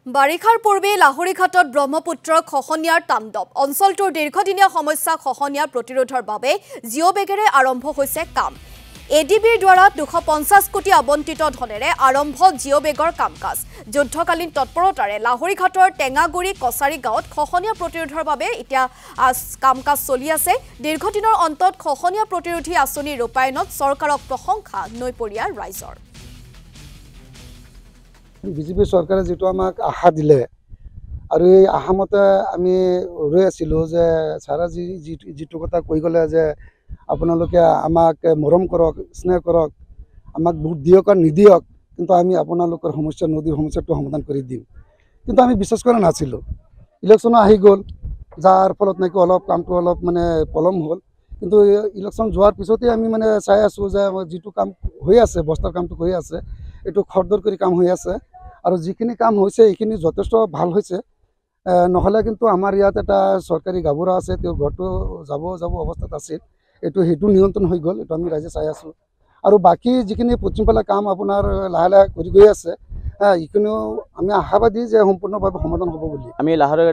বাৰিষাৰ পূৰ্বে লাহৰীঘাটত ব্ৰহ্মপুত্ৰৰ খহনীয়াৰ তাণ্ডৱ অঞ্চলটোৰ দীৰ্ঘদিনীয়া সমস্যা খহনীয়া প্ৰতিৰোধৰ বাবে জিঅ' বেগেৰে আৰম্ভ হৈছে কাম এডিবিৰ দ্বাৰা 250 কোটি আবণ্টিত ধনেৰে আৰম্ভ জিঅ' বেগৰ কাম-কাজ যুদ্ধকালীন তৎপৰতাৰে লাহৰীঘাটৰ টেঙাগুৰি কছাৰী গাঁৱত খহনীয়া প্ৰতিৰোধৰ বাবে এতিয়া কাম-কাজ চলি আছে দীৰ্ঘদিনৰ অন্তত খহনীয়া প্ৰতিৰোধী আঁচনি ৰূপায়ণত চৰকাৰক প্ৰশংসা নৈপৰীয়া ৰাইজৰ বিজেপি চৰকাৰে যেটো আমাক আশা দিলে আৰু এই আশা মতে আমি ৰৈ আছিলোঁ যে সাৰা যেটো কথা কৈ গ'লে যে আপোনালোকে আমাক মৰম কৰক স্নেহ কৰক আমাক ভোট দিয়ক আৰু নিদিয়ক কিন্তু আমি আপোনালোকৰ সমস্যা নদীৰ সমস্যাটো সমাধান কৰি দিম কিন্তু আমি বিশ্বাস কৰা নাছিলোঁ ইলেকশ্যন আহি গ'ল যাৰ ফলত নাকি অলপ কামটো অলপ মানে পলম হ'ল কিন্তু ইলেকশ্যন যোৱাৰ পিছতে আমি মানে চাই আছোঁ যে যেটো কাম হৈ আছে বস্তাৰ কামটো হৈ আছে এইটো খৰদৰ কৰি কাম হৈ আছে আৰু যিখিনি কাম হৈছে এইখিনি যথেষ্ট ভাল হৈছে নহ'লে কিন্তু আমাৰ ইয়াত এটা চৰকাৰী গাভৰু আছে তেওঁ ঘৰটো যাব অৱস্থাত আছিল সেইটো নিয়ন্ত্ৰণ হৈ গ'ল এইটো আমি ৰাইজে চাই আছোঁ আৰু বাকী যিখিনি পশ্চিমফালে কাম আপোনাৰ লাহে লাহে কৰি গৈ আছে এইখিনিও আমি আশাবাদী যে সম্পূৰ্ণভাৱে সমাধান হ'ব বুলি আমি লাহৰী